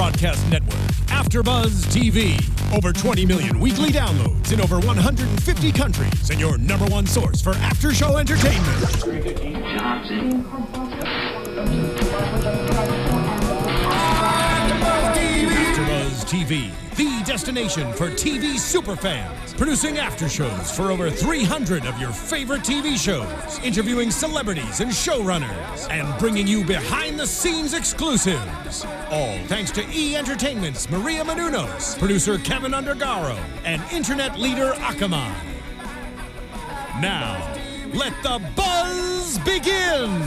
broadcast network, AFTERBUZZ TV. Over 20 million weekly downloads in over 150 countries, and your number one source for after-show entertainment. AFTERBUZZ TV, the destination for TV superfans. Producing aftershows for over 300 of your favorite TV shows, interviewing celebrities and showrunners, and bringing you behind-the-scenes exclusives. All thanks to E! Entertainment's Maria Menounos, producer Kevin Undergaro, and internet leader Akamai. Now, let the buzz begin!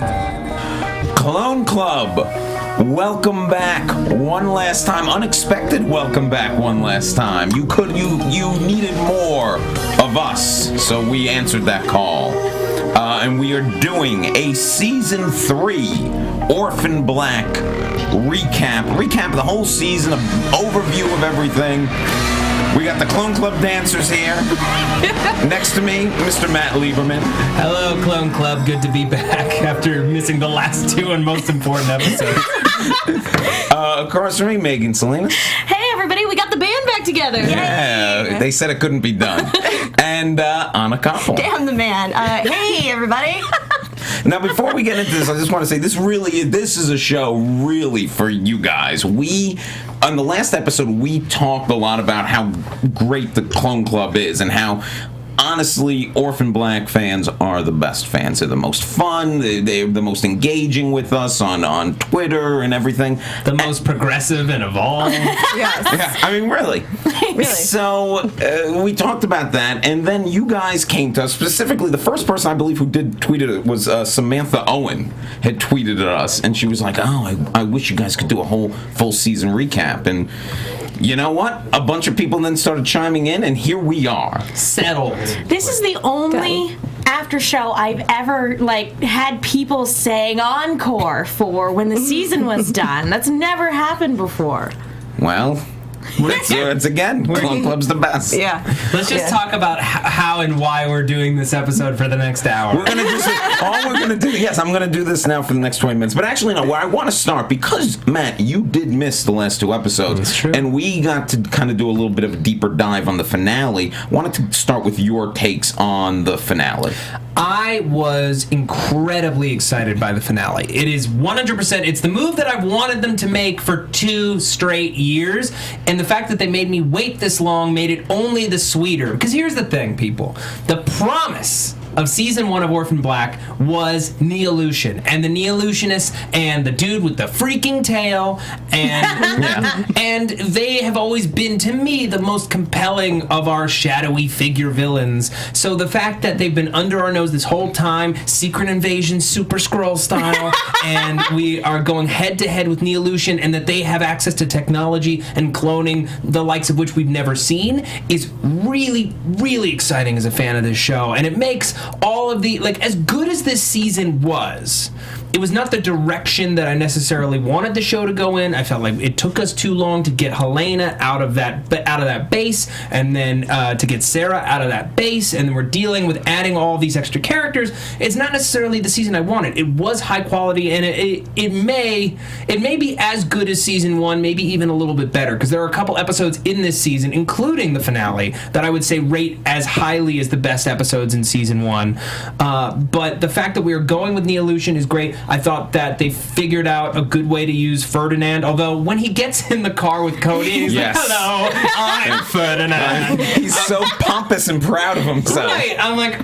Clone Club, welcome back one last time. Unexpected welcome back one last time. You needed more of us, so we answered that call. And we are doing a Season 3 Orphan Black recap of the whole season, an overview of everything. We got the Clone Club dancers here. Next to me, Mr. Matt Lieberman. Hello, Clone Club. Good to be back after missing the last two and most important episodes. Across from me, Megan Salinas. Hey, everybody. We got the band back together. Yeah, Yay. they said it couldn't be done. And Anna Koppel. Damn the man. Hey, everybody. Now, before we get into this, I just want to say this is a show really for you guys. On the last episode, we talked a lot about how great the Clone Club is and how, honestly, Orphan Black fans are the best fans. They're the most fun. They're the most engaging with us on Twitter and everything. The most progressive and evolved. Yes. Yeah, I mean, really. Really. So, we talked about that, and then you guys came to us. Specifically, the first person I believe who did tweet it was Samantha Owen had tweeted at us, and she was like, oh, I wish you guys could do a whole full season recap. And you know what? A bunch of people then started chiming in, and here we are. Settled. This is the only after show I've ever had people saying encore for when the season was done. That's never happened before. Well, it's again, Clone Club's the best. Yeah. Let's just talk about how and why we're doing this episode for the next hour. We're gonna do. Yes, I'm gonna do this now for the next 20 minutes. But actually, no. Where I want to start, because Matt, you did miss the last two episodes, that's true, and we got to kind of do a little bit of a deeper dive on the finale. Wanted to start with your takes on the finale. I was incredibly excited by the finale. It is 100%. It's the move that I've wanted them to make for 2 straight years, and the fact that they made me wait this long made it only the sweeter. Because here's the thing, people. The promise of Season 1 of Orphan Black was Neolution, and the Neolutionists and the dude with the freaking tail, and and they have always been, to me, the most compelling of our shadowy figure villains. So the fact that they've been under our nose this whole time, Secret Invasion, Super Skrull style, and we are going head-to-head with Neolution, and that they have access to technology and cloning, the likes of which we've never seen, is really, really exciting as a fan of this show. And it makes all of the, as good as this season was, it was not the direction that I necessarily wanted the show to go in. I felt like it took us too long to get Helena out of that base, and then to get Sarah out of that base, and then we're dealing with adding all these extra characters. It's not necessarily the season I wanted. It was high quality, and it may be as good as Season 1, maybe even a little bit better, because there are a couple episodes in this season, including the finale, that I would say rate as highly as the best episodes in Season 1. But the fact that we are going with Neolution is great. I thought that they figured out a good way to use Ferdinand, although when he gets in the car with Cody, he's like, hello, I'm Ferdinand. He's so pompous and proud of himself. Right. I'm like,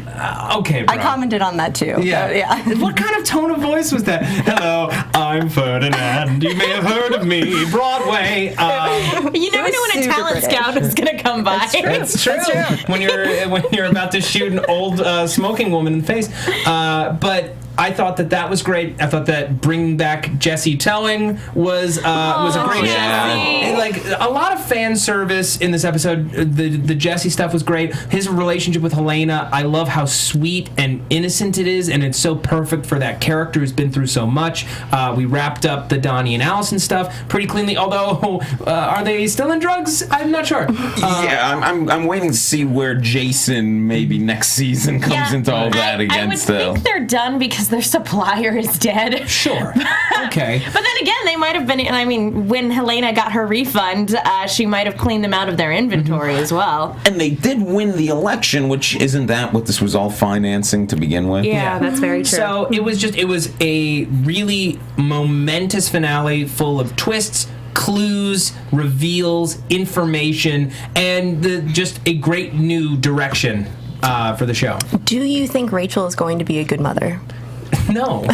okay, bro. I commented on that too. Yeah. What kind of tone of voice was that? Hello, I'm Ferdinand. You may have heard of me, Broadway. You never know when a talent scout is going to come by. It's true. When you're about to shoot an old smoking woman in the face. But I thought that was great. I thought that bringing back Jesse Towing was a great show. Like a lot of fan service in this episode. The Jesse stuff was great. His relationship with Helena, I love how sweet and innocent it is, and it's so perfect for that character who's been through so much. We wrapped up the Donnie and Allison stuff pretty cleanly. Although, are they still in drugs? I'm not sure. I'm waiting to see where Jason maybe next season comes into all that again. I would think they're done because because their supplier is dead. Sure. Okay. But then again, they might have been, I mean, when Helena got her refund, she might have cleaned them out of their inventory as well. And they did win the election, which isn't that what this was all financing to begin with? Yeah, that's very true. So it was a really momentous finale full of twists, clues, reveals, information, and just a great new direction for the show. Do you think Rachel is going to be a good mother? No. No.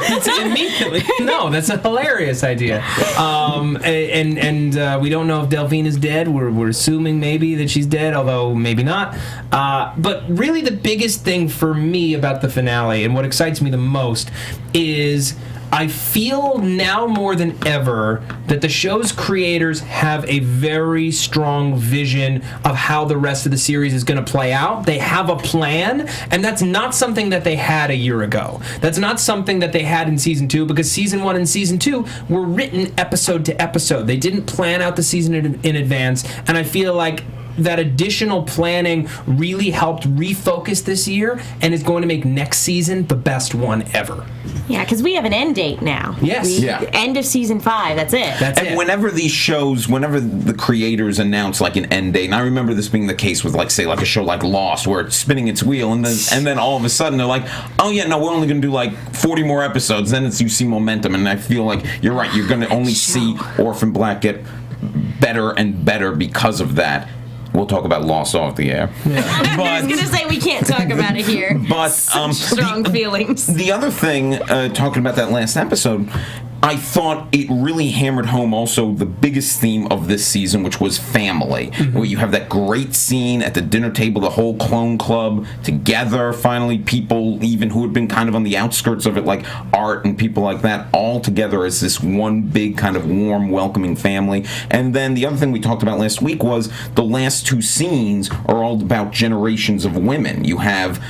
It's immediately. No, that's a hilarious idea. And we don't know if Delphine is dead. We're assuming maybe that she's dead, although maybe not. But really the biggest thing for me about the finale and what excites me the most is I feel now more than ever that the show's creators have a very strong vision of how the rest of the series is going to play out. They have a plan, and that's not something that they had a year ago. That's not something that they had in Season 2, because Season 1 and Season 2 were written episode to episode. They didn't plan out the season in advance, and I feel like that additional planning really helped refocus this year and is going to make next season the best one ever. Yeah, because we have an end date now. Yes. End of Season 5, that's it. And whenever these shows, whenever the creators announce like an end date, and I remember this being the case with, like, say, like a show like Lost, where it's spinning its wheel, and then all of a sudden they're like, oh yeah, no, we're only going to do like 40 more episodes. Then you see momentum, and I feel like you're right. You're going to only see Orphan Black get better and better because of that. We'll talk about Lost off the air. Yeah. I was going to say we can't talk about it here. But strong feelings. The other thing, talking about that last episode, I thought it really hammered home also the biggest theme of this season, which was family. Mm-hmm. Where you have that great scene at the dinner table, the whole clone club together, finally people even who had been kind of on the outskirts of it, like Art and people like that, all together as this one big kind of warm, welcoming family. And then the other thing we talked about last week was the last two scenes are all about generations of women. You have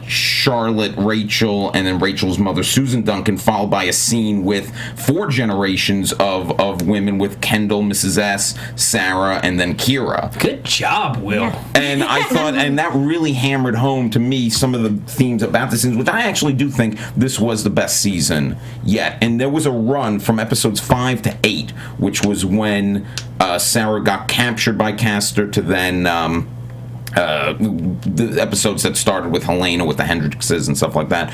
Charlotte, Rachel, and then Rachel's mother, Susan Duncan, followed by a scene with 4 generations of women with Kendall, Mrs. S, Sarah, and then Kira. Good job, Will. Yeah. And I thought, and that really hammered home to me some of the themes about the season, which I actually do think this was the best season yet. And there was a run from episodes 5 to 8, which was when Sarah got captured by Castor, to then the episodes that started with Helena with the Hendrixes and stuff like that.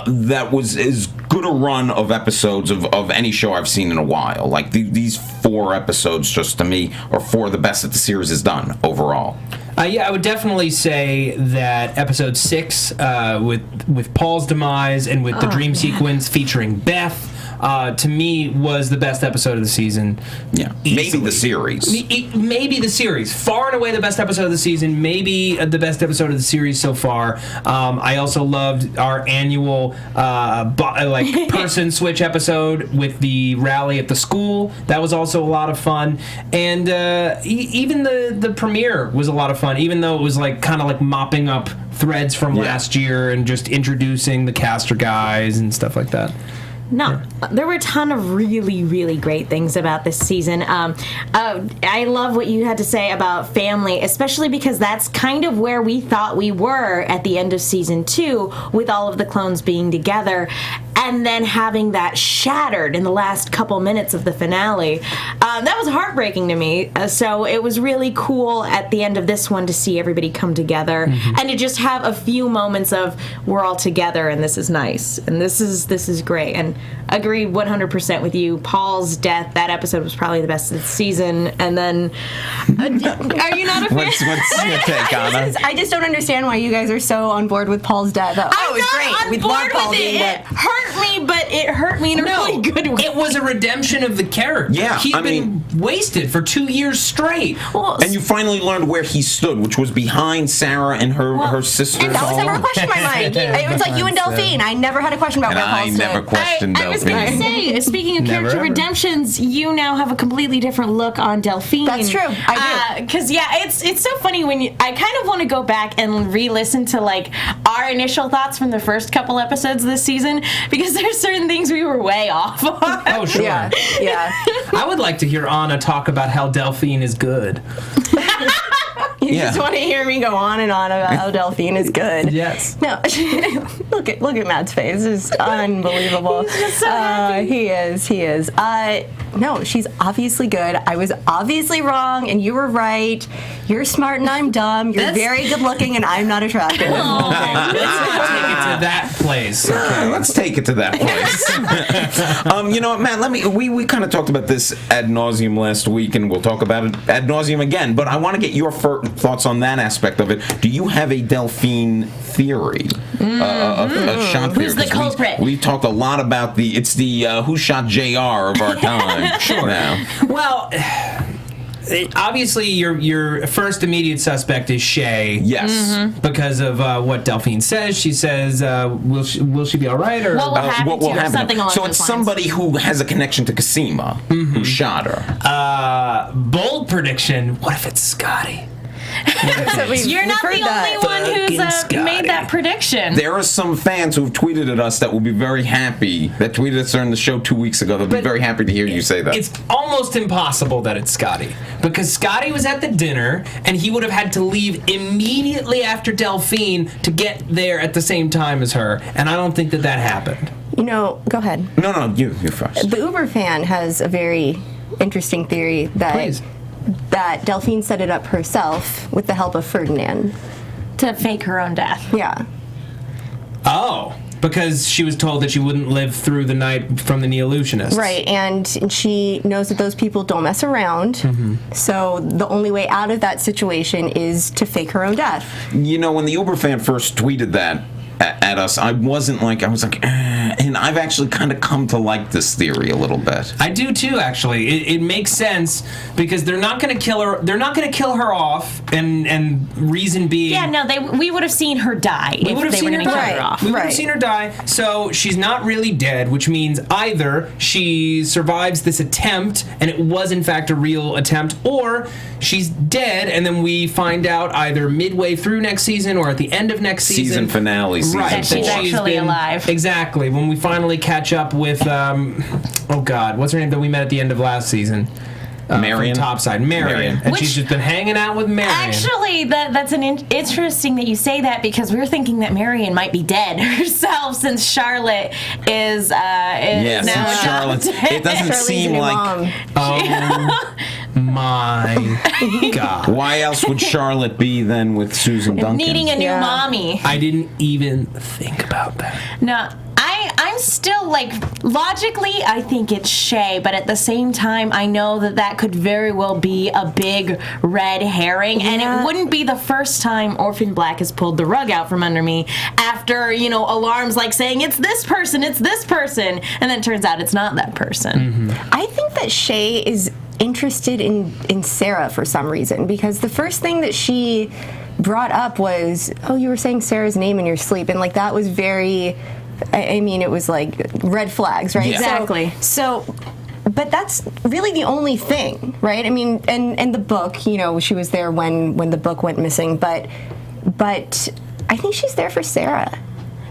That was as good a run of episodes of any show I've seen in a while. Like these 4 episodes, just to me, are 4 of the best that the series has done overall. Yeah, I would definitely say that episode 6, with Paul's demise and with the dream sequence featuring Beth, to me, was the best episode of the season. Yeah, maybe the series. Maybe the series. Far and away the best episode of the season. Maybe the best episode of the series so far. I also loved our annual person switch episode with the rally at the school. That was also a lot of fun. And even the premiere was a lot of fun, even though it was like kind of like mopping up threads from last year and just introducing the Castor guys and stuff like that. No, there were a ton of really, really great things about this season. I love what you had to say about family, especially because that's kind of where we thought we were at the end of Season 2, with all of the clones being together, and then having that shattered in the last couple minutes of the finale. That was heartbreaking to me. So it was really cool at the end of this one to see everybody come together, and to just have a few moments of we're all together and this is nice and this is great. And agree 100% with you. Paul's death, that episode was probably the best of the season. And then, are you not a fan? What's your take, Anna? I just don't understand why you guys are so on board with Paul's death. I'm not on board with it. It hurt me, but it hurt me in a really good way. It was a redemption of the character. Yeah, He'd been wasted for 2 years straight. And you finally learned where he stood, which was behind Sarah and her sisters. And that was never a question in my mind. It was like you and Delphine. I never had a question about where Paul stood. I never questioned Delphine. I was going to say, speaking of character redemptions, you now have a completely different look on Delphine. That's true. I do. Because, it's so funny when I kind of want to go back and re-listen to, like, our initial thoughts from the first couple episodes this season, because there's certain things we were way off on. Oh, sure. Yeah. I would like to hear Anna talk about how Delphine is good. You just want to hear me go on and on about how Delphine is good. Yes. No, look at Matt's face. It's unbelievable. He's just so happy. He is. No, she's obviously good. I was obviously wrong, and you were right. You're smart and I'm dumb. You're very good looking, and I'm not attractive. Okay, let's not take it to that place. Okay. Let's take it to that place. You know what, Matt? We kind of talked about this ad nauseum last week, and we'll talk about it ad nauseum again. But I want to get your thoughts on that aspect of it. Do you have a Delphine theory? A shot theory? Who's the culprit? We've talked a lot about the who shot JR of our time. Sure. Now. Well, obviously your first immediate suspect is Shay. Yes. Because of what Delphine says. She says, will she be all right? Or What will happen to her? Something along So those it's lines. somebody who has a connection to Cosima, who shot her. bold prediction, what if it's Scotty? You're not the only one who's made that prediction. There are some fans who've tweeted at us that will be very happy, that tweeted us during the show 2 weeks ago. They'll be very happy to hear you say that. It's almost impossible that it's Scotty. Because Scotty was at the dinner, and he would have had to leave immediately after Delphine to get there at the same time as her. And I don't think that happened. You know, go ahead. No, you first. The Uber fan has a very interesting theory that Delphine set it up herself with the help of Ferdinand. To fake her own death. Yeah. Oh, because she was told that she wouldn't live through the night from the Neolutionists. Right, and she knows that those people don't mess around. So the only way out of that situation is to fake her own death. You know, when the Uber fan first tweeted that at us, I was like, and I've actually kind of come to like this theory a little bit. I do too, actually. It makes sense because they're not going to kill her. They're not going to kill her off, and reason being, Yeah, no, we would have seen her die we would have if they were seen her going to kill die. her off. We would have seen her die. So she's not really dead, which means either she survives this attempt and it was in fact a real attempt, or she's dead, and then we find out either midway through next season or at the end of next season. Season finale, season Right, That she's four. actually alive. Exactly. When we finally catch up with, oh God, what's her name that we met at the end of last season? Marion. From Topside. Marion. And Which- she's just been hanging out with Marion. Actually, that's interesting that you say that because we were thinking that Marion might be dead herself since Charlotte is Yeah, now since Charlotte's, adopted. it doesn't Charlie's seem new like. mom. Oh my God. Why else would Charlotte be then with Susan Duncan? Needing a new Yeah. mommy. I didn't even think about that. No, I'm still like logically I think it's Shay, but at the same time I know that could very well be a big red herring, and it wouldn't be the first time Orphan Black has pulled the rug out from under me after alarms like saying it's this person, and then it turns out it's not that person. I think that Shay is interested in Sarah for some reason, because the first thing that she brought up was, oh, you were saying Sarah's name in your sleep, and like that was very, I mean, it was like red flags, right? Yeah. Exactly. So, but that's really the only thing, right? I mean, and the book, she was there when the book went missing, but I think she's there for Sarah.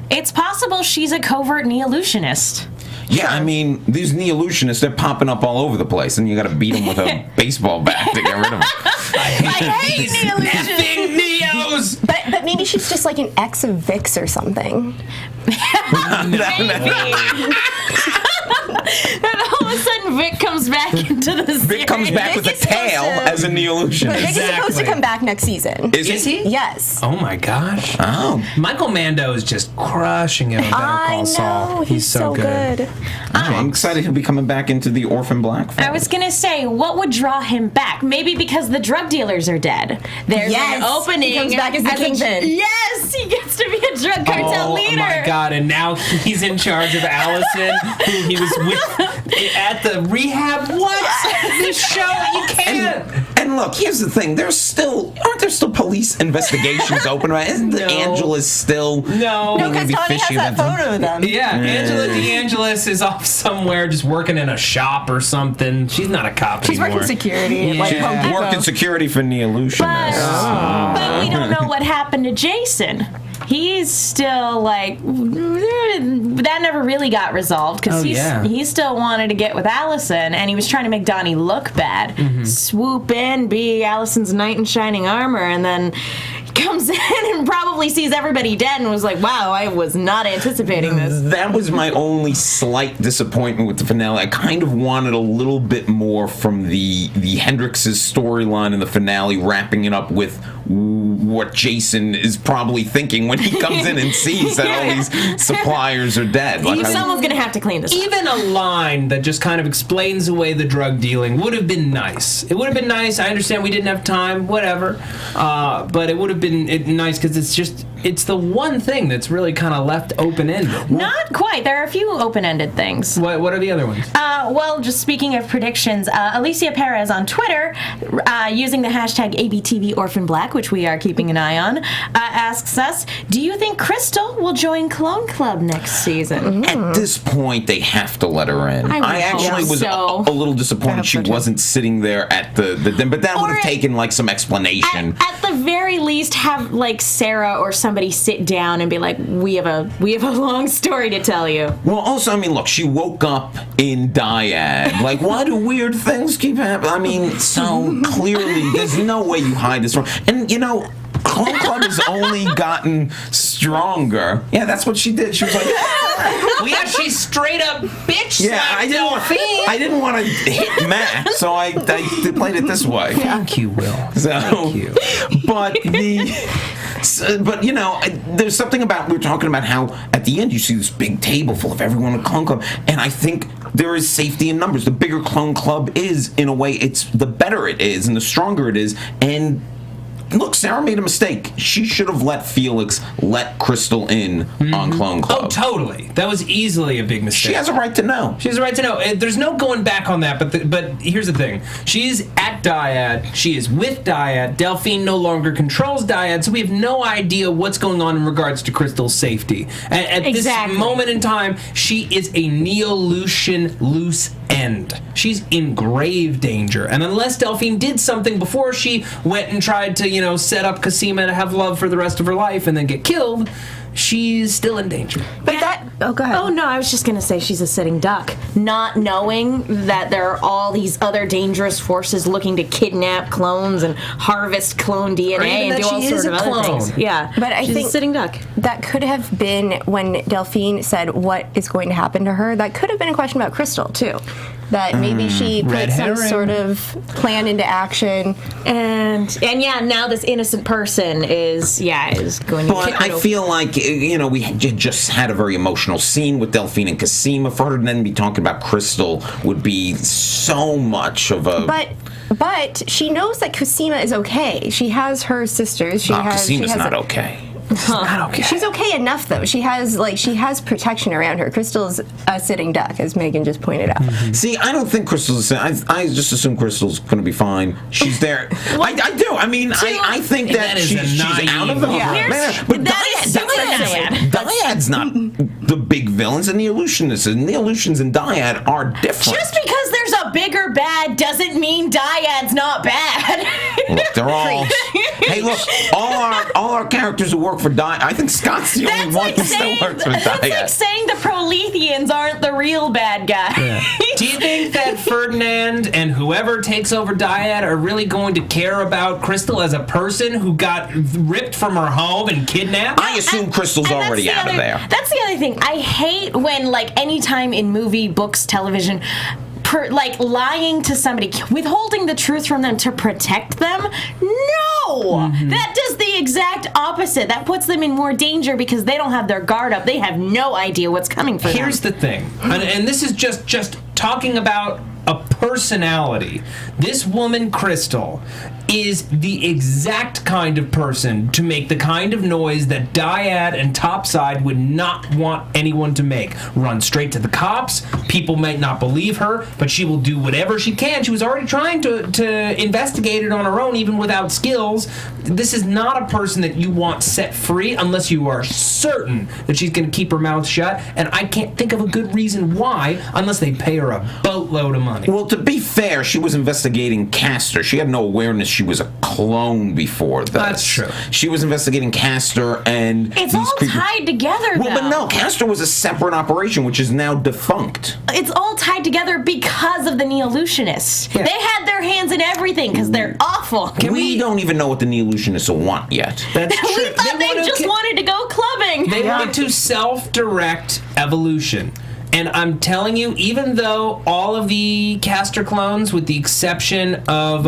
It's possible she's a covert Neolutionist. Yeah, I mean, these Neolutionists, they're popping up all over the place, and you got to beat them with a baseball bat to get rid of them. I hate Neolutionist. Effing Neos! But maybe she's just like an ex of Vic's or something. And all of a sudden Vic comes back into the series. Vic comes back with a Vic is supposed tail to- as a Neolutionist. Vic is supposed to Exactly. come back next season. Is he? Yes. Oh my gosh. Oh. Michael Mando is just crushing it on Better I Call Saul. know, he's so good. I'm excited he'll be coming back into the Orphan Black fold. I was gonna say, what would draw him back? Maybe because the drug dealers are dead. There's Yes, an opening. he comes back as the kingpin. Yes, he gets to be a drug cartel Oh leader. my God! And now he's in charge of Allison, who he was with at the rehab. What? This show, you can't. And look, here's the thing. Aren't there still police investigations open? Right? Isn't No. Angela's still No. being Because maybe Tony fishy has that about them? photo of them. Yeah, Angela DeAngelis is off somewhere just working in a shop or something. She's not a cop She's anymore. working security at like Yeah. Home Depot. Worked in security for Neolutionists. But we don't know what happened to Jason. he's still like, that never really got resolved because he still wanted to get with Allison, and he was trying to make Donnie look bad. Swoop in, be Allison's knight in shining armor, and then comes in and probably sees everybody dead and was like, wow, I was not anticipating this. That was my only slight disappointment with the finale. I kind of wanted a little bit more from the Hendrix's storyline in the finale, wrapping it up with what Jason is probably thinking when he comes in and sees that all these suppliers are dead. Like, someone's going to have to clean this up. Even a line that just kind of explains away the drug dealing would have been nice. It would have been nice. I understand we didn't have time, whatever. But it would have been nice because it's the one thing that's really kind of left open-ended. Not quite. There are a few open-ended things. What are the other ones? Well, just speaking of predictions, Alicia Perez on Twitter, using the hashtag ABTV Orphan Black, which we are keeping an eye on, asks us, do you think Crystal will join Clone Club next season? At this point, they have to let her in. I actually was a little disappointed she wasn't sitting there at the but that would have taken like some explanation. At the very least, have like Sarah or somebody sit down and be like, we have a long story to tell you. Well, also, I mean, look, she woke up in Dyad. Like, why do weird things keep happening? I mean, so clearly, there's no way you hide this from. And you know, Clone Club has only gotten stronger. Yeah, that's what she did. She was like, well, yeah, she straight up bitch. Yeah, I didn't want to hit Matt, so I played it this way. Thank you, Will. Thank you. But you know, there's something about, we were talking about how at the end you see this big table full of everyone in Clone Club, and I think there is safety in numbers. The bigger Clone Club is, in a way, it's the better it is and the stronger it is. And look, Sarah made a mistake. She should have let Felix let Crystal in on Clone Club. Oh, totally. That was easily a big mistake. She has a right to know. She has a right to know. There's no going back on that, but here's the thing. She's at Dyad. She is with Dyad. Delphine no longer controls Dyad, so we have no idea what's going on in regards to Crystal's safety. At this moment in time, she is a Neolution loose end. She's in grave danger. And unless Delphine did something before she went and tried to, set up Cosima to have love for the rest of her life and then get killed, she's still in danger. But go ahead. Oh, no, I was just going to say she's a sitting duck. Not knowing that there are all these other dangerous forces looking to kidnap clones and harvest clone DNA and do all sorts of other things. Yeah, but I she's think a sitting duck. That could have been when Delphine said what is going to happen to her. That could have been a question about Crystal, too. That maybe she put some sort of plan into action, and yeah, now this innocent person is going to. But I feel like we just had a very emotional scene with Delphine and Cosima. For her to then be talking about Crystal would be so much of a. But she knows that Cosima is okay. She has her sisters. Cosima's not okay. Not okay. She's okay enough though. She has protection around her. Crystal's a sitting duck, as Megan just pointed out. See, I don't think Crystal's. I just assume Crystal's going to be fine. She's there. I do. I mean, I think that she's out of the. But Dyad's not the big villains, and the Illusionists and the Illusions and Dyad are different. Just because there's a bigger bad doesn't mean Dyad's not bad. Look, they're all. Hey, look, all our characters who work for Dyad. I think Scott's the only one who still works for Dyad. That's like saying the Proletheans aren't the real bad guys. Yeah. Do you think that Ferdinand and whoever takes over Dyad are really going to care about Crystal as a person who got ripped from her home and kidnapped? I assume Crystal's already out of there. That's the other thing. I hate when, anytime in movie, books, television, lying to somebody, withholding the truth from them to protect them. No! That does the exact opposite. That puts them in more danger because they don't have their guard up. They have no idea what's coming for them. Here's the thing, and this is just talking about a personality. This woman, Crystal, is the exact kind of person to make the kind of noise that Dyad and Topside would not want anyone to make. Run straight to the cops. People might not believe her, but she will do whatever she can. She was already trying to investigate it on her own, even without skills. This is not a person that you want set free unless you are certain that she's going to keep her mouth shut, and I can't think of a good reason why unless they pay her a boatload of money. Well, to be fair, she was investigating Castor. She had no awareness she was a clone before this. That's true. She was investigating Castor and It's these all creepy... tied together, Well, though. but no, Castor was a separate operation, which is now defunct. It's all tied together because of the Neolutionists. Yeah. They had their hands in everything because they're awful. We don't even know what the Neolutionists will want yet. That's We true. thought they just wanted to go clubbing. They wanted to self-direct evolution. And I'm telling you, even though all of the Castor clones, with the exception of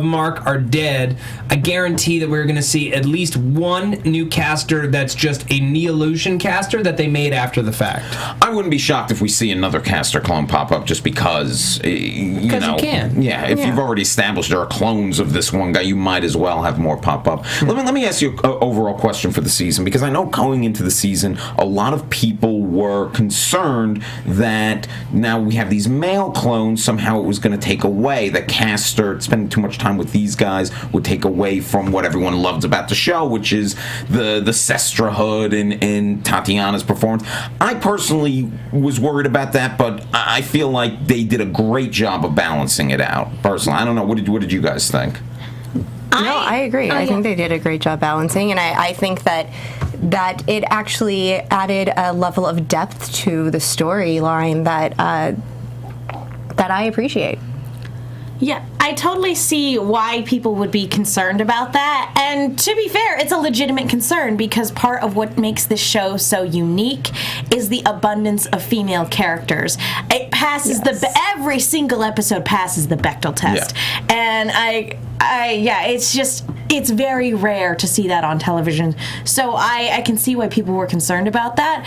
Mark, are dead, I guarantee that we're going to see at least one new Castor that's just a Neolution Castor that they made after the fact. I wouldn't be shocked if we see another Castor clone pop up just because, you know. you can. Yeah, if you've already established there are clones of this one guy, you might as well have more pop up. Let me ask you an overall question for the season, because I know going into the season, a lot of people were concerned that now we have these male clones, somehow it was going to take away, that Castor, spending too much time with these guys, would take away from what everyone loves about the show, which is the sisterhood and Tatiana's performance. I personally was worried about that, but I feel like they did a great job of balancing it out, personally. I don't know, what did you guys think? No, I agree. I think they did a great job balancing, and I think that it actually added a level of depth to the storyline that I appreciate. Yeah, I totally see why people would be concerned about that. And to be fair, it's a legitimate concern because part of what makes this show so unique is the abundance of female characters. It passes every single episode passes the Bechdel test. Yeah. And it's very rare to see that on television. So I can see why people were concerned about that.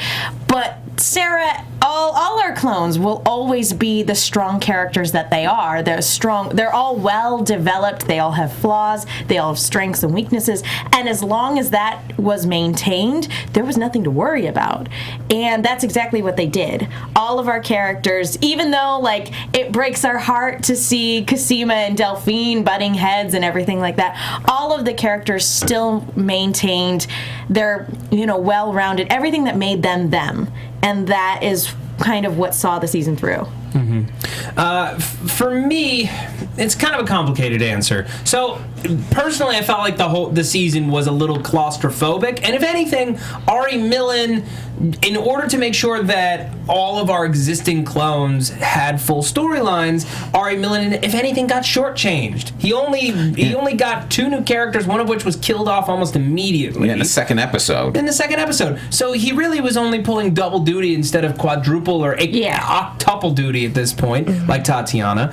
But Sarah, all our clones will always be the strong characters that they are. They're strong. They're all well developed. They all have flaws. They all have strengths and weaknesses. And as long as that was maintained, there was nothing to worry about. And that's exactly what they did. All of our characters, even though like it breaks our heart to see Cosima and Delphine butting heads and everything like that, all of the characters still maintained their, well-rounded, everything that made them them. And that is kind of what saw the season through. Mm-hmm. For me, it's kind of a complicated answer. So, personally, I felt like the season was a little claustrophobic, and if anything, Ari Millen, in order to make sure that all of our existing clones had full storylines, Ari Millen, if anything, got shortchanged. He only got 2 new characters, one of which was killed off almost immediately. Yeah, in the second episode. So he really was only pulling double duty instead of quadruple or octuple duty at this point, like Tatiana.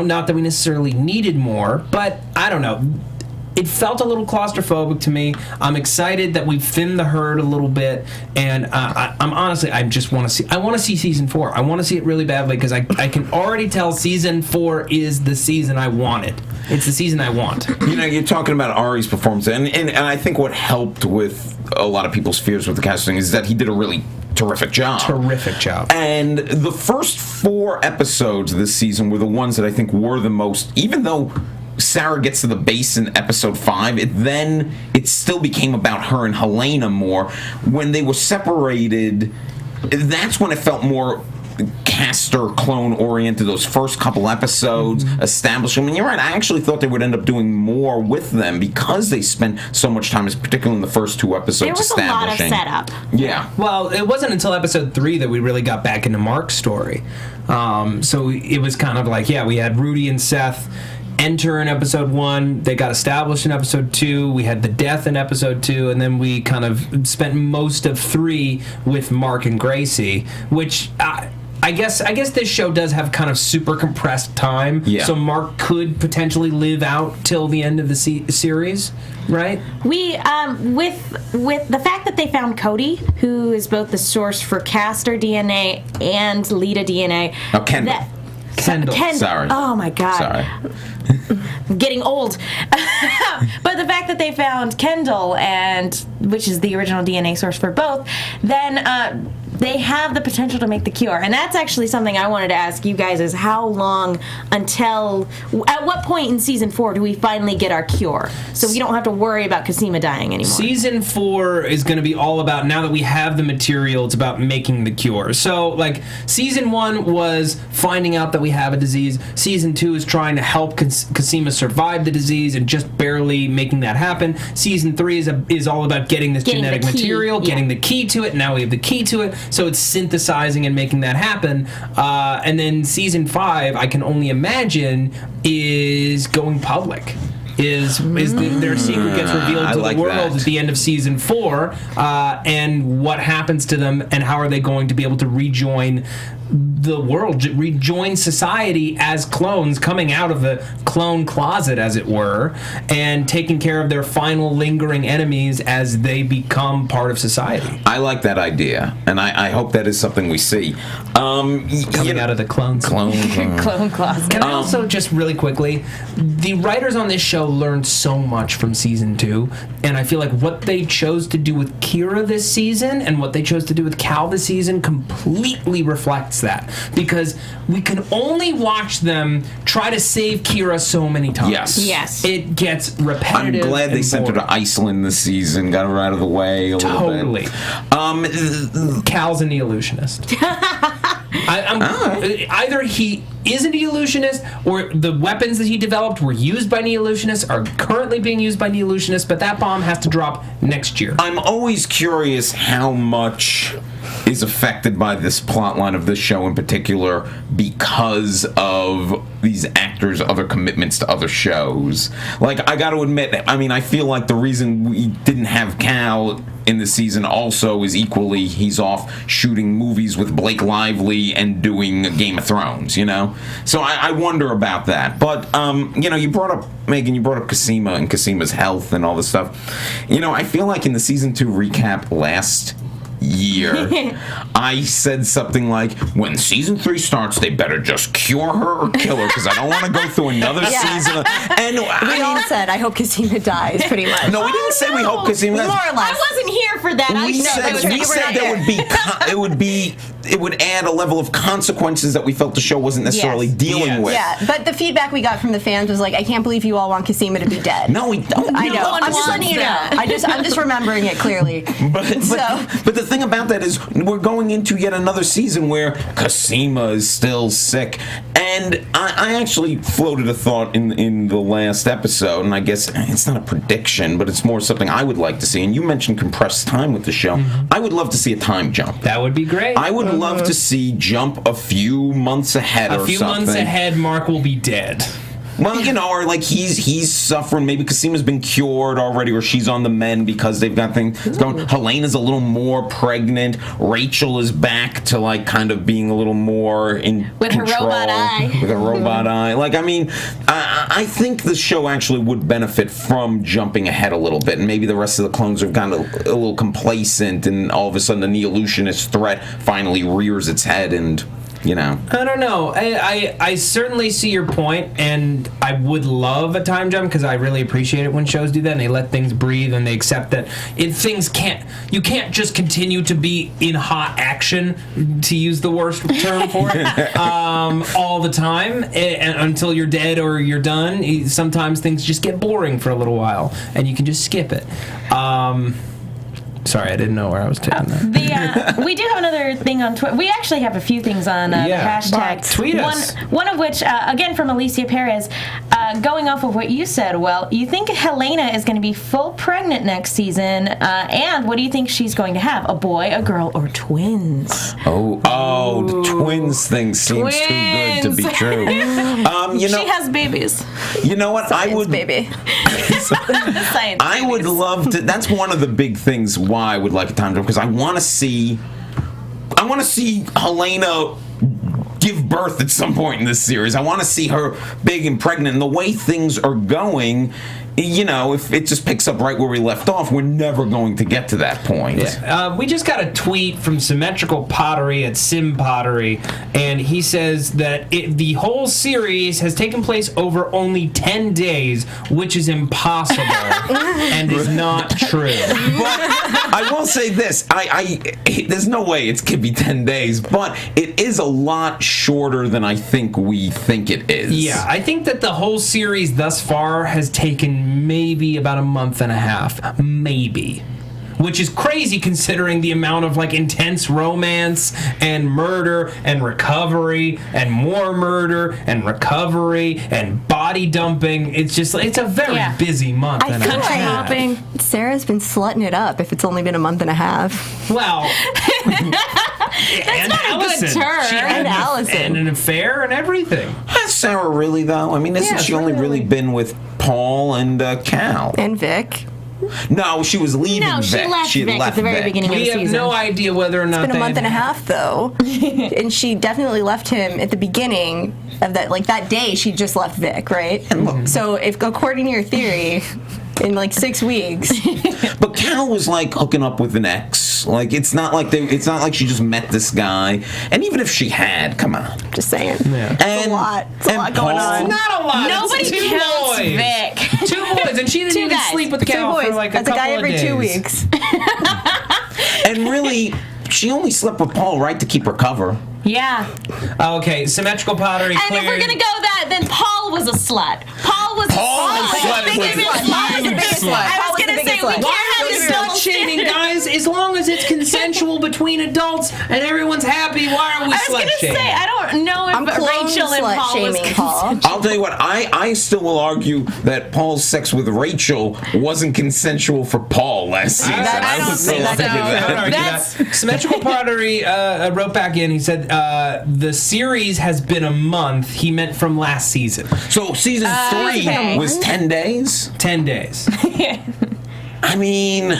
Not that we necessarily needed more, but I don't know. It felt a little claustrophobic to me. I'm excited that we've thinned the herd a little bit, and I just want to see. I want to see season 4. I want to see it really badly because I can already tell season 4 is the season I wanted. It's the season I want. You're talking about Ari's performance, and I think what helped with a lot of people's fears with the casting is that he did a really terrific job. And the first 4 episodes of this season were the ones that I think were the most, even though Sarah gets to the base in episode 5, it still became about her and Helena more. When they were separated, that's when it felt more Castor clone oriented. Those first couple episodes established them. And you're right, I actually thought they would end up doing more with them because they spent so much time, particularly in the first 2 episodes, there was establishing. a lot of setup. Yeah. Well, it wasn't until episode 3 that we really got back into Mark's story. So it was kind of like, we had Rudy and Seth enter in episode 1, they got established in episode 2, we had the death in episode 2, and then we kind of spent most of 3 with Mark and Gracie, which I guess this show does have kind of super compressed time, so Mark could potentially live out till the end of the series, right? We with the fact that they found Cody, who is both the source for Castor DNA and Lita DNA. Oh, Kendall. Kendall. Sorry. Oh my God. Sorry. I'm getting old. But the fact that they found Kendall, which is the original DNA source for both, then they have the potential to make the cure. And that's actually something I wanted to ask you guys, is how long until, at what point in season 4 do we finally get our cure? So we don't have to worry about Cosima dying anymore. Season 4 is going to be all about, now that we have the material, it's about making the cure. So, like, season 1 was finding out that we have a disease. Season 2 is trying to help Cosima survive the disease and just barely making that happen. Season 3 is all about getting this genetic material, getting the key to it. Now we have the key to it, so it's synthesizing and making that happen. And then season 5, I can only imagine, is going public. Their secret gets revealed to the world at the end of season 4, and what happens to them, and how are they going to be able to rejoin the world, rejoin society as clones, coming out of the clone closet, as it were, and taking care of their final lingering enemies as they become part of society. I like that idea, and I hope that is something we see. Coming out of the clone closet. Can I also, just really quickly, the writers on this show learned so much from season 2, and I feel like what they chose to do with Kira this season and what they chose to do with Cal this season completely reflects that, because we can only watch them try to save Kira so many times. Yes. It gets repetitive. I'm glad they sent her to Iceland this season, got her out of the way a little bit. Cal's an illusionist. Either he is an illusionist, or the weapons that he developed were used by illusionists, are currently being used by illusionists, but that bomb has to drop next year. I'm always curious how much is affected by this plot line of this show in particular because of these actors' other commitments to other shows. Like, I gotta admit, I mean, I feel like the reason we didn't have Cal in the season also is equally he's off shooting movies with Blake Lively and doing Game of Thrones, you know? So I wonder about that. But, you know, Megan, you brought up Cosima and Cosima's health and all this stuff. You know, I feel like in the season 2 recap last year, I said something like, when season 3 starts, they better just cure her or kill her, because I don't want to go through another season. And we all said, I hope Cosima dies, pretty much. No, we didn't say we hope Cosima dies. More or less. I wasn't here for that. We said it would add a level of consequences that we felt the show wasn't necessarily dealing with. Yeah, but the feedback we got from the fans was like, I can't believe you all want Cosima to be dead. No, we don't. I know. I'm just letting you know. I'm just remembering it clearly. But the thing about that is we're going into yet another season where Cosima is still sick. And I actually floated a thought in the last episode, and I guess it's not a prediction, but it's more something I would like to see. And you mentioned compressed time with the show. Mm-hmm. I would love to see a time jump. That would be great. I would love to see jump a few months ahead or something. A few months ahead, Mark will be dead. Well, you know, or like he's suffering. Maybe Cosima's been cured already, or she's on the mend because they've got things going. Helena's a little more pregnant. Rachel is back to like kind of being a little more in with control. Her robot eye. With her robot eye. Like, I mean, I think the show actually would benefit from jumping ahead a little bit, and maybe the rest of the clones have gotten a little complacent, and all of a sudden the neo-illusionist threat finally rears its head and. You know, I don't know. I certainly see your point, and I would love a time jump because I really appreciate it when shows do that and they let things breathe and they accept that you can't just continue to be in hot action, to use the worst term for it, all the time and until you're dead or you're done. Sometimes things just get boring for a little while, and you can just skip it. Sorry, I didn't know where I was taking that. We do have another thing on Twitter. We actually have a few things on the hashtag. Tweet us. One of which, again from Alicia Perez, going off of what you said, well, you think Helena is going to be full pregnant next season, and what do you think she's going to have? A boy, a girl, or twins? The twins thing seems too good to be true. She has babies. You know what? Science, I would, baby. I would love to. That's one of the big things why I would like a time jump, because I want to see Helena give birth at some point in this series. I want to see her big and pregnant, and the way things are going. You know, if it just picks up right where we left off, we're never going to get to that point. Yeah. We just got a tweet from Symmetrical Pottery at Sim Pottery, and he says that the whole series has taken place over only 10 days, which is impossible and is not true. I will say this. There's no way it could be 10 days, but it is a lot shorter than I think we think it is. Yeah, I think that the whole series thus far has taken maybe about a month and a half. Maybe. Which is crazy considering the amount of intense romance and murder and recovery and more murder and recovery and body dumping. It's just it's a very busy month. I feel like Sarah's been slutting it up if it's only been a month and a half. Well, That's not a good term. She had Allison. an affair and everything. Has Sarah really, though? I mean, isn't she only really been with Paul and Cal? And Vic. No, she was leaving No, she Vic. left Vic at the very beginning of the season. We have no idea whether or not It's been a month and a half, though. And she definitely left him at the beginning of that. That day, she just left Vic, right? And look, so if, according to your theory, in 6 weeks. But Cal was hooking up with an ex. It's not like she just met this guy. And even if she had, come on. Just saying. Yeah. It's a lot. It's a lot going on. It's not a lot. Nobody It's counts boys. Vic. 2 boys, and she didn't even sleep with Cal for a That's couple a guy of every days. 2 weeks. And really, she only slept with Paul, right, to keep her cover. Yeah. Okay, symmetrical pottery And cleared. if we're gonna go that, then Paul was a slut. Paul was a slut. I was gonna say we can't have this Slut double shaming, standard. guys. As long as it's consensual between adults and everyone's happy, why are we I was slut gonna shaming? say I don't know if I'm clone Rachel and slut Paul was shaming Paul. I'll tell you what, I still will argue that Paul's sex with Rachel wasn't consensual for Paul last season. I don't still think so. argue I don't that. argue that. Symmetrical pottery wrote back in. He said the series has been a month. He meant from last season. So season 3 was 10 days? 10 days. I mean,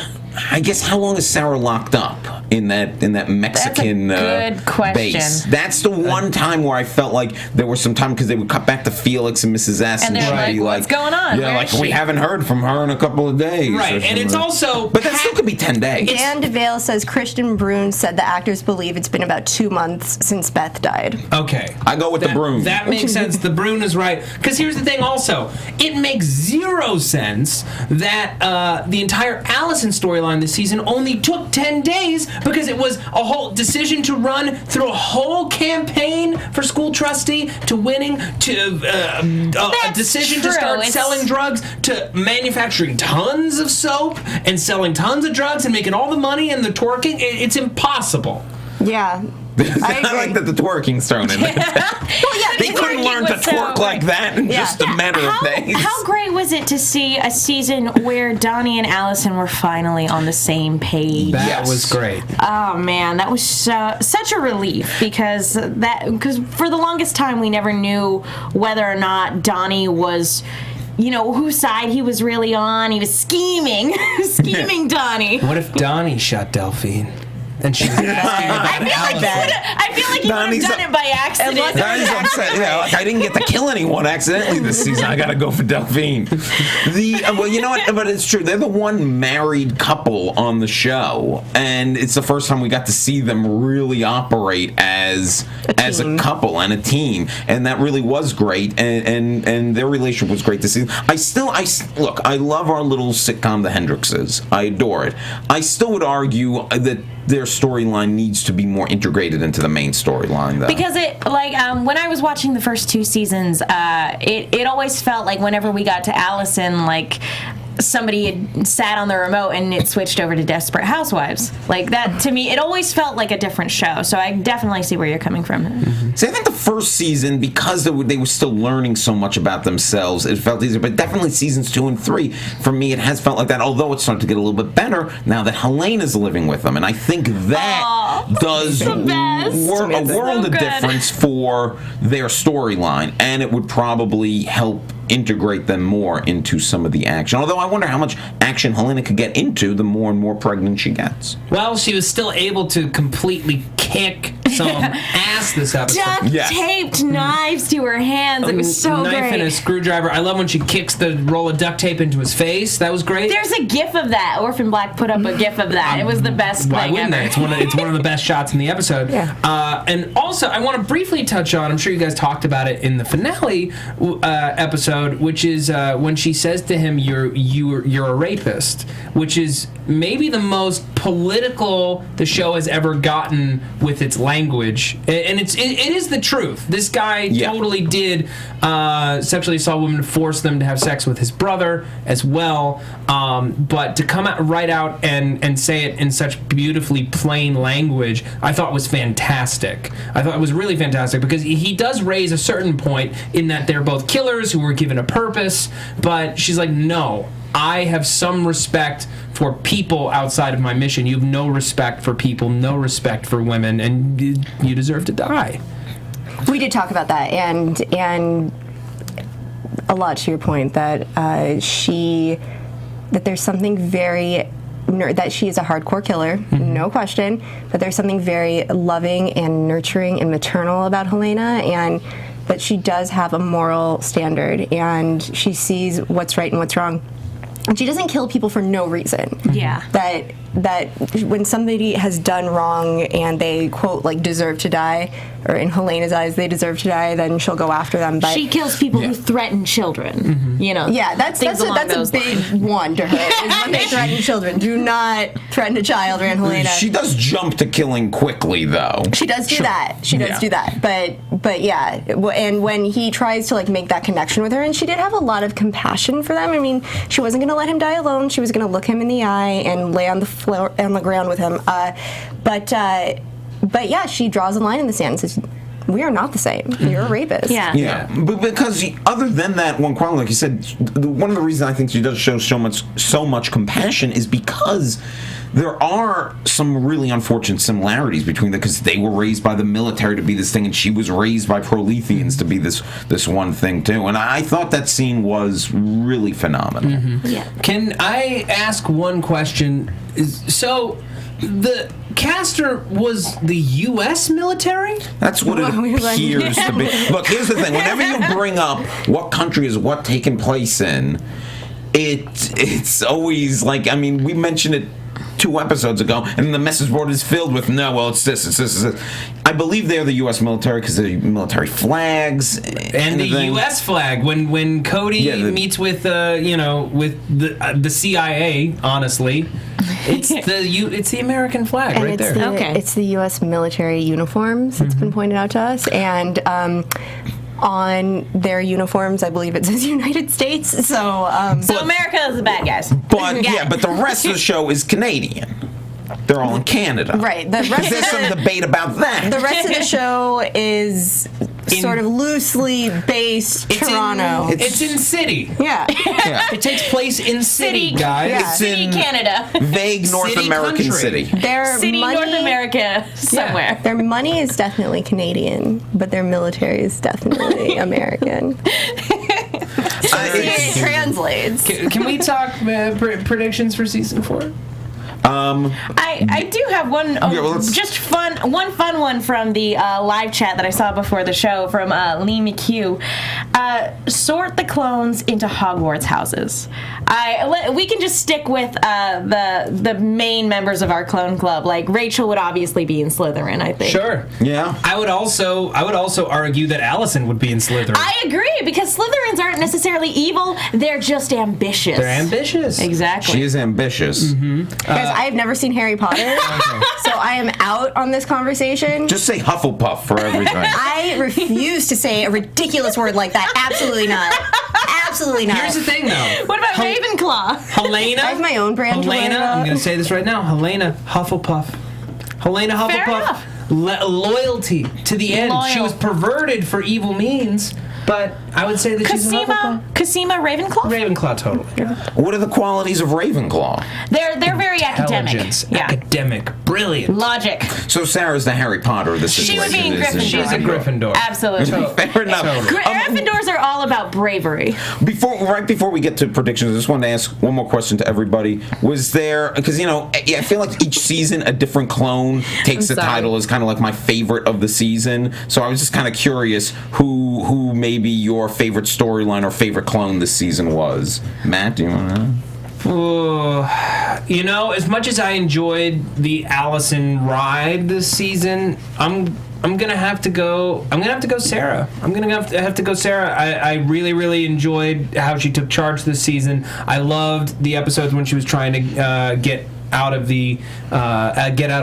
I guess how long is Sarah locked up in that Mexican good question. base? That's the one time where I felt like there was some time because they would cut back to Felix and Mrs. S. And they're she'd like, be "What's going on? Yeah, Where is we she?" haven't heard from her in a couple of days. Right, and it's also... But that still could be 10 days. Dan DeVale says Christian Brune said the actors believe it's been about 2 months since Beth died. Okay. I go with the Brune. That makes sense. The Brune is right. Because here's the thing also. It makes zero sense that the entire Allison storyline this season only took 10 days because it was a whole decision to run through a whole campaign for school trustee to winning to a decision to start selling drugs to manufacturing tons of soap and selling tons of drugs and making all the money and the twerking. It's impossible. Yeah. I agree. like that the twerking's thrown in there. Well, yeah, They couldn't learn to twerk like that in just a matter of days. How great was it to see a season where Donnie and Allison were finally on the same page? That was great. Oh man, that was such a relief because for the longest time we never knew whether or not Donnie was, whose side he was really on. He was scheming Donnie. What if Donnie shot Delphine? And she's asking about I feel like he would have done it by accident. Donnie's upset. I didn't get to kill anyone accidentally this season. I got to go for Delphine. Well, you know what? But it's true. They're the one married couple on the show, and it's the first time we got to see them really operate as a couple and a team, and that really was great. And their relationship was great to see. I love our little sitcom, The Hendrixes. I adore it. I still would argue that their storyline needs to be more integrated into the main storyline, though. Because when I was watching the first 2 seasons, it always felt like whenever we got to Allison, somebody had sat on the remote and it switched over to Desperate Housewives. That, to me, it always felt like a different show. So I definitely see where you're coming from. Mm-hmm. See, I think the first season, because they were still learning so much about themselves, it felt easier. But definitely seasons 2 and 3, for me, it has felt like that. Although it's starting to get a little bit better now that Helena's living with them, and I think that does a world of difference for their storyline, and it would probably help integrate them more into some of the action. Although I wonder how much action Helena could get into the more and more pregnant she gets. Well, she was still able to completely kick some ass this episode. Duct taped knives to her hands. It was so Knife great. and a screwdriver. I love when she kicks the roll of duct tape into his face. That was great. There's a GIF of that. Orphan Black put up a GIF of that. It was the best Why thing wouldn't ever. they? It's one of the best shots in the episode. Yeah. And also, I want to briefly touch on, I'm sure you guys talked about it in the finale episode, which is when she says to him, you're a rapist, which is maybe the most political the show has ever gotten with its language. And it is the truth. This guy totally did sexually assault women, force them to have sex with his brother as well. But to come out right out and say it in such beautifully plain language, I thought was fantastic. I thought it was really fantastic because he does raise a certain point in that they're both killers who were given a purpose, but she's like, no, I have some respect for people outside of my mission. You have no respect for people, no respect for women, and you deserve to die. We did talk about that, and a lot to your point that that there's something very that she is a hardcore killer, no question, but there's something very loving and nurturing and maternal about Helena, and that she does have a moral standard, and she sees what's right and what's wrong. And she doesn't kill people for no reason. Yeah. That when somebody has done wrong and they, quote, like, deserve to die, or in Helena's eyes, they deserve to die, then she'll go after them. But she kills people who threaten children. You know. yeah, that's a big one to her. Is when they threaten children. Do not threaten a child around Helena. She does jump to killing quickly, though. She does do that. She does do that. But yeah, and when he tries to, like, make that connection with her, and she did have a lot of compassion for them. I mean, she wasn't going to let him die alone. She was going to look him in the eye and lay on the floor, on the ground with him. But yeah, she draws a line in the sand and says, we are not the same. You're a rapist. Yeah, but because other than that one quality, like you said, one of the reasons I think she does show so much compassion is because there are some really unfortunate similarities between them, because they were raised by the military to be this thing, and she was raised by Proletheans to be this one thing too. And I thought that scene was really phenomenal. Yeah. Can I ask one question? So, the caster was the U.S. military? That's what it appears to be. Look, here's the thing. Whenever you bring up what country is what taking place in, it's always like, I mean, we mentioned it 2 episodes ago, and the message board is filled with, no, well, it's this, it's this, it's this. I believe they're the U.S. military because they're military flags. And the U.S. flag. When Cody meets with, with the CIA, honestly, it's the American flag and right there. It's the U.S. military uniforms. It's been pointed out to us. And on their uniforms, I believe it says United States. So America is the bad guys. But but the rest of the show is Canadian. They're all in Canada. Right. There's some debate about that. The rest of the show is sort of loosely based Toronto. It's in city. Yeah. It takes place in city, guys. Yeah. It's City, in Canada. vague North City American country. city. North America, somewhere. Their money is definitely Canadian, but their military is definitely American. It translates. Can we talk predictions for season 4? I do have one one fun one from the live chat that I saw before the show from Lee McHugh. Sort the clones into Hogwarts houses. We can just stick with the main members of our clone club. Like Rachel would obviously be in Slytherin, I think. Sure. Yeah. I would also argue that Allison would be in Slytherin. I agree, because Slytherins aren't necessarily evil; they're just ambitious. They're ambitious. Exactly. She is ambitious. Guys, I have never seen Harry Potter, so I am out on this conversation. Just say Hufflepuff for everything. I refuse to say a ridiculous word like that. Absolutely not. Absolutely not. Here's the thing, though. What about Ravenclaw? Helena. I have my own brand. Helena. I'm going to say this right now. Helena Hufflepuff. Helena Hufflepuff. Loyalty to the end. Loyal. She was perverted for evil means, but I would say that she's a Cosima Ravenclaw? Ravenclaw, totally. What are the qualities of Ravenclaw? They're very academic. Intelligence, academic, brilliant. Logic. So Sarah's the Harry Potter of the situation. She would be in Gryffindor. She's a Gryffindor. Absolutely. Fair enough. Gryffindors are all about bravery. Right before we get to predictions, I just wanted to ask one more question to everybody. Was there, because, I feel like each season a different clone takes the title as kind of like my favorite of the season. So I was just kind of curious who maybe your favorite storyline or favorite clone this season was. Matt, do you want to know? As much as I enjoyed the Allison ride this season, I'm gonna have to go Sarah. I'm gonna have to go Sarah. I really, really enjoyed how she took charge this season. I loved the episodes when she was trying to get out of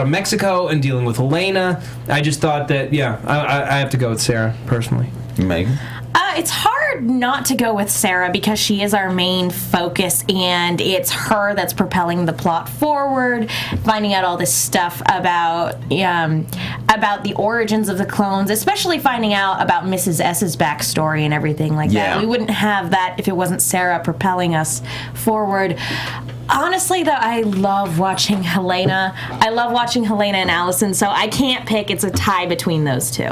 Mexico and dealing with Helena. I just thought that I have to go with Sarah personally. Megan? It's hard not to go with Sarah because she is our main focus, and it's her that's propelling the plot forward, finding out all this stuff about the origins of the clones, especially finding out about Mrs. S's backstory and everything like that. We wouldn't have that if it wasn't Sarah propelling us forward. Honestly, though, I love watching Helena. I love watching Helena and Allison, so I can't pick. It's a tie between those two.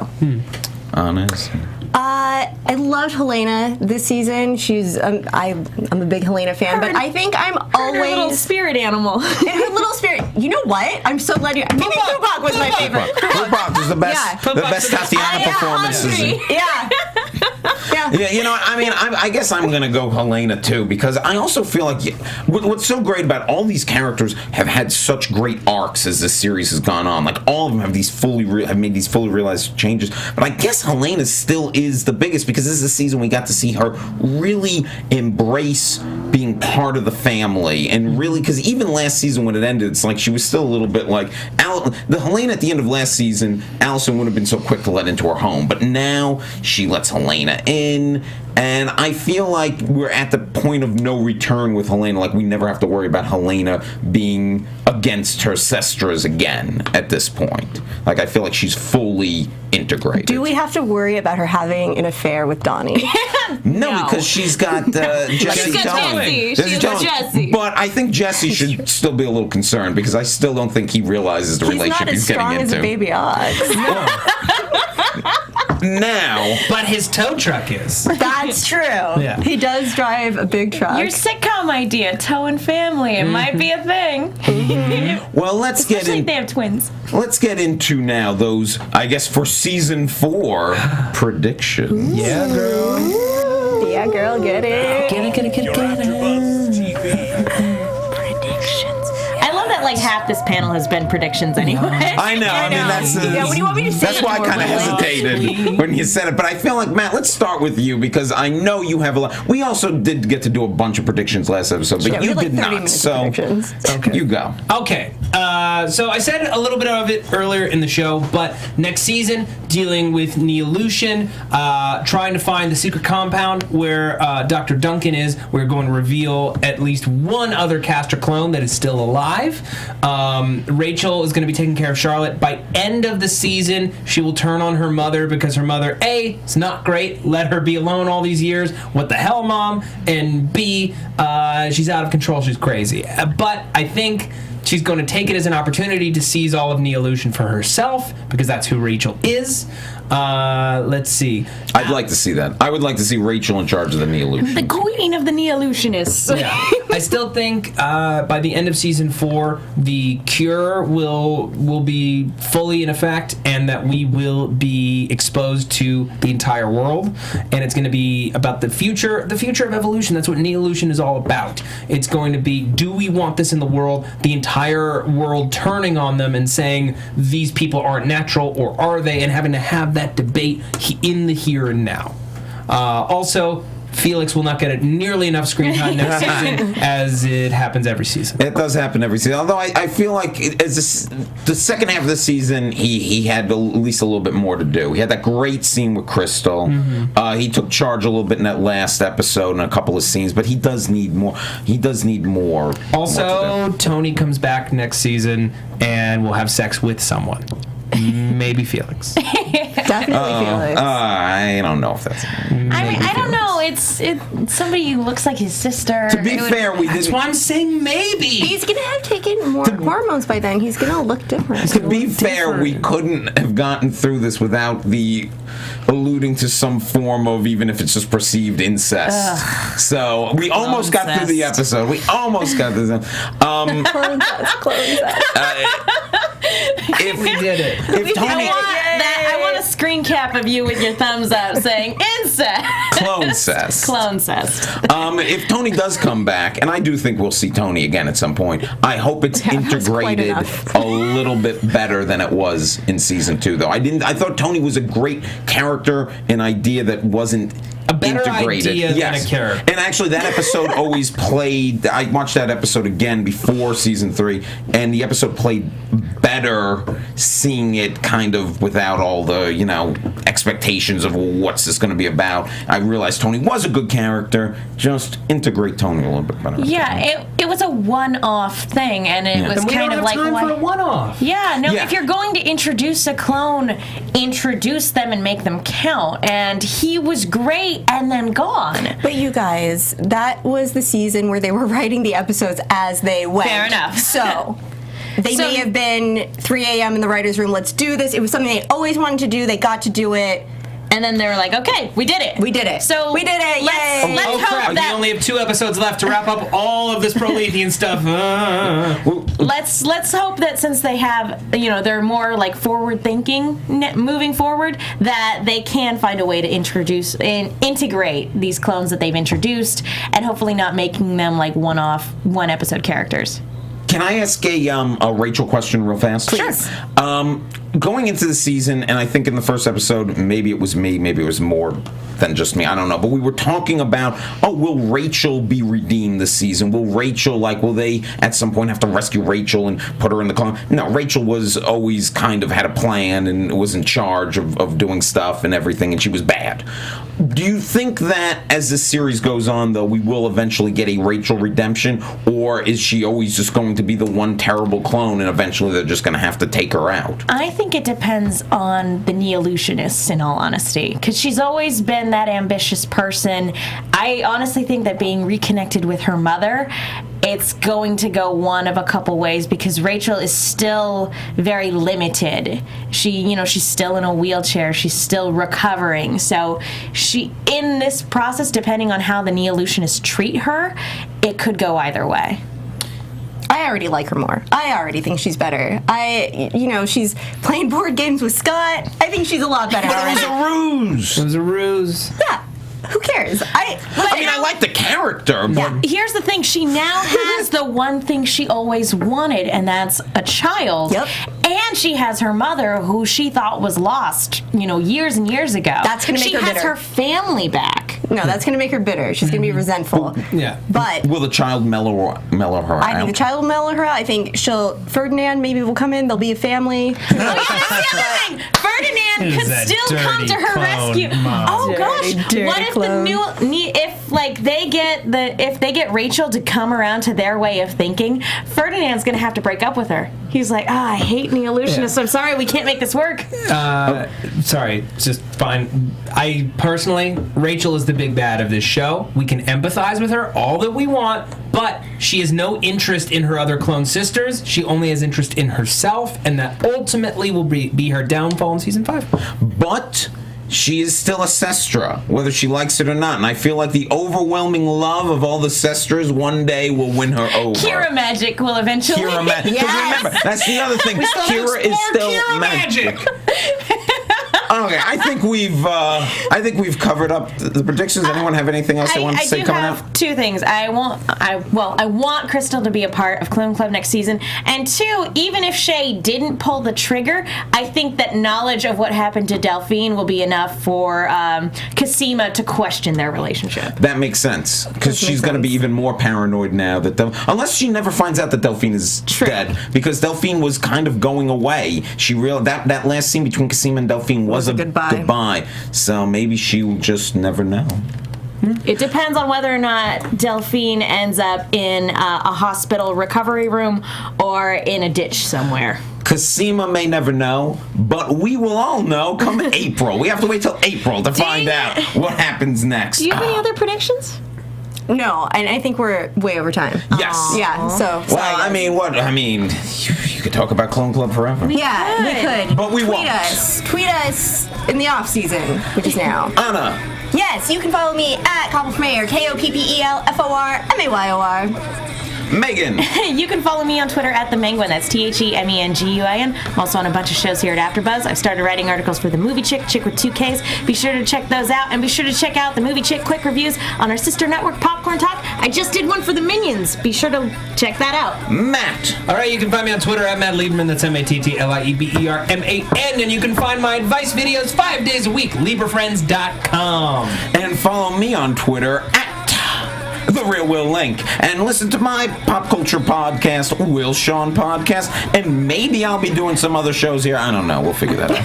Honest. I loved Helena this season. I'm a big Helena fan, but I think I'm always her little spirit animal. Her little spirit. You know what? I'm so glad you. Maybe Tupac was my favorite. Tupac was the best Tatiana performances. Yeah. I guess I'm going to go Helena, too, because I also feel like what's so great about all these characters have had such great arcs as this series has gone on. Like, all of them have made these fully realized changes. But I guess Helena still is the biggest because this is the season we got to see her really embrace being part of the family. And really, because even last season when it ended, it's like she was still a little bit like... the Helena at the end of last season, Allison wouldn't have been so quick to let into her home. But now she lets Helena in, and I feel like we're at the point of no return with Helena. Like, we never have to worry about Helena being against her sestras again at this point. Like, I feel like she's fully integrated. Do we have to worry about her having an affair with Donnie? No, because she's got Jesse. She's got Jesse. She's got Jesse. But I think Jesse should still be a little concerned because I still don't think he realizes the relationship he's getting into. He's not as strong as Baby Ox. Now, but his tow truck is. That's true. Yeah. He does drive a big truck. Your sitcom idea, Toe and Family, it might be a thing. Well, let's get in. They have twins. Let's get into now those, I guess, for season 4 predictions. Yeah, girl. Yeah, girl, get it. Get it. I love that like half this panel has been predictions anyway. I know. I mean, that's what do you want me to say? That's why I kind of hesitated when you said it. But I feel like, Matt, let's start with you because I know you have a lot. We also did get to do a bunch of predictions last episode, but you did not. So you go. Okay. So I said a little bit of it earlier in the show, but next season, dealing with Neolution, trying to find the secret compound where Dr. Duncan is. We're going to reveal at least one other caster clone that is still alive. Rachel is going to be taking care of Charlotte. By end of the season, she will turn on her mother because her mother, A, is not great. Let her be alone all these years. What the hell, Mom? And B, she's out of control. She's crazy. But I think she's going to take it as an opportunity to seize all of Neolution for herself because that's who Rachel is. Let's see. I'd like to see that. I would like to see Rachel in charge of the Neolution. The queen of the Neolutionists. Yeah. I still think by the end of season 4, the cure will be fully in effect, and that we will be exposed to the entire world. And it's going to be about the future of evolution. That's what Neolution is all about. It's going to be, do we want this in the world? The entire world turning on them and saying these people aren't natural, or are they? And having to have that debate in the here and now. Also, Felix will not get nearly enough screen time next season as it happens every season. It does happen every season. Although I feel like the second half of the season, he had at least a little bit more to do. He had that great scene with Crystal. Mm-hmm. He took charge a little bit in that last episode and a couple of scenes, but he does need more. Also, Tony comes back next season and will have sex with someone. Maybe Felix. Definitely Felix. I don't know if that's. I don't know. It's somebody who looks like his sister. To be fair, we That's didn't. why I'm saying maybe. He's gonna have taken more hormones by then. He's gonna look different. To be fair, we couldn't have gotten through this without the alluding to some form of, even if it's just perceived, incest. So we almost got through the episode. We almost got this. Clone If We did it. If Tony I want a screen cap of you with your thumbs up saying incest. Clone-cest. Clone-cest. If Tony does come back, and I do think we'll see Tony again at some point, I hope it's Yeah, that's quite integrated enough. a little bit better than it was in season 2, though. I thought Tony was a great character, an idea that wasn't A better integrated. idea than a character. And actually, that episode always played. I watched that episode again before season 3, and the episode played better seeing it kind of without all the, expectations of what's this going to be about. I realized Tony was a good character. Just integrate Tony a little bit better. Yeah, it was a one-off thing, and it was And we kind don't of have like time for a one-off. Yeah, no, Yeah. if you're going to introduce a clone, introduce them and make them count. And he was great and then gone. But you guys, that was the season where they were writing the episodes as they went. Fair enough. So they may have been 3 a.m. in the writer's room, let's do this. It was something they always wanted to do. They got to do it. And then they were like, okay, we did it. We did it. So we did it. Yay. Let's Oh hope crap! We that only have 2 episodes left to wrap up all of this Prolethean stuff. let's hope that since they have, they're more like forward thinking moving forward, that they can find a way to introduce and integrate these clones that they've introduced, and hopefully not making them like one-off, one-episode characters. Can I ask a Rachel question real fast? Please. Going into the season, and I think in the first episode, maybe it was me, maybe it was more than just me, I don't know, but we were talking about, will Rachel be redeemed this season? Will they at some point have to rescue Rachel and put her in the clone? No, Rachel was always kind of had a plan and was in charge of doing stuff and everything, and she was bad. Do you think that as the series goes on, though, we will eventually get a Rachel redemption, or is she always just going to be the one terrible clone and eventually they're just going to have to take her out? I think it depends on the Neolutionists, in all honesty, because she's always been that ambitious person. I honestly think that being reconnected with her mother, it's going to go one of a couple ways, because Rachel is still very limited. She's still in a wheelchair. She's still recovering. So in this process, depending on how the Neolutionists treat her, it could go either way. I already like her more. I already think she's better. She's playing board games with Scott. I think she's a lot better But it was already. a ruse. It was a ruse. Yeah. Who cares? I like the character, but Here's the thing. She now has the one thing she always wanted, and that's a child. Yep. And she has her mother, who she thought was lost, years and years ago. That's gonna make her She has bitter. her family back. No, that's going to make her bitter. She's going to be resentful. Yeah. But will the child mellow her out? I think the child will mellow her out. I think Ferdinand maybe will come in. They'll be a family. Oh, yeah, that's the other thing. Ferdinand Who's could that still come to dirty her clone, rescue. Mom? Oh gosh! Dirty What if clone. if they get Rachel to come around to their way of thinking, Ferdinand's gonna have to break up with her. He's like, I hate Neolutionists. Yeah. I'm sorry, we can't make this work. Sorry, it's just fine. I personally, Rachel is the big bad of this show. We can empathize with her all that we want, but she has no interest in her other clone sisters. She only has interest in herself, and that ultimately will be her downfall in season 5. But she is still a Sestra, whether she likes it or not. And I feel like the overwhelming love of all the Sestras one day will win her over. Kira magic will eventually. Kira magic. Yes. Remember, that's the other thing. Kira is still Kira magic. Okay, I think we've covered up the predictions. Anyone have anything else they want to say coming I out? do have 2 things. I want Crystal to be a part of Clone Club next season, and 2, even if Shay didn't pull the trigger, I think that knowledge of what happened to Delphine will be enough for Cosima to question their relationship. That makes sense, because she's going to be even more paranoid now that unless she never finds out that Delphine is dead, because Delphine was kind of going away. She that last scene between Cosima and Delphine was a goodbye. So maybe she will just never know. It depends on whether or not Delphine ends up in a hospital recovery room or in a ditch somewhere. Kasima may never know, but we will all know come April. We have to wait till April to find out what happens next. Do you have any other predictions? No, and I think we're way over time. Yes. Yeah, so. Well, I mean, you could talk about Clone Club forever. We could. But we won't. Tweet us in the off season, which is now. Anna. Yes, you can follow me at Koppelmayor, KOPPELFORMAYOR. Megan. You can follow me on Twitter at TheMenguin. That's TheMenguin. I'm also on a bunch of shows here at AfterBuzz. I've started writing articles for The Movie Chick with 2 Ks. Be sure to check those out, and be sure to check out The Movie Chick quick reviews on our sister network, Popcorn Talk. I just did one for the Minions. Be sure to check that out. Matt. All right, you can find me on Twitter at Matt Lieberman. That's MattLieberman. And you can find my advice videos 5 days a week, LieberFriends.com. And follow me on Twitter at The Real Will Link, and listen to my pop culture podcast, Will Sean Podcast, and maybe I'll be doing some other shows here. I don't know. We'll figure that out.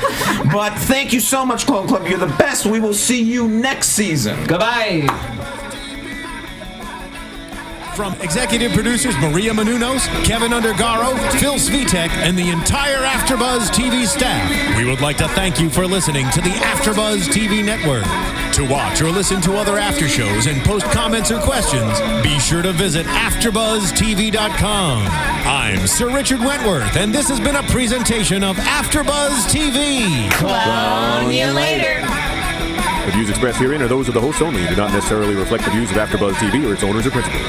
But thank you so much, Clone Club. You're the best. We will see you next season. Goodbye. From executive producers Maria Menounos, Kevin Undergaro, Phil Svitek, and the entire AfterBuzz TV staff, we would like to thank you for listening to the AfterBuzz TV network. To watch or listen to other after shows and post comments or questions, be sure to visit AfterBuzzTV.com. I'm Sir Richard Wentworth, and this has been a presentation of AfterBuzz TV. Clone you later. The views expressed herein are those of the hosts only and do not necessarily reflect the views of AfterBuzz TV or its owners or principals.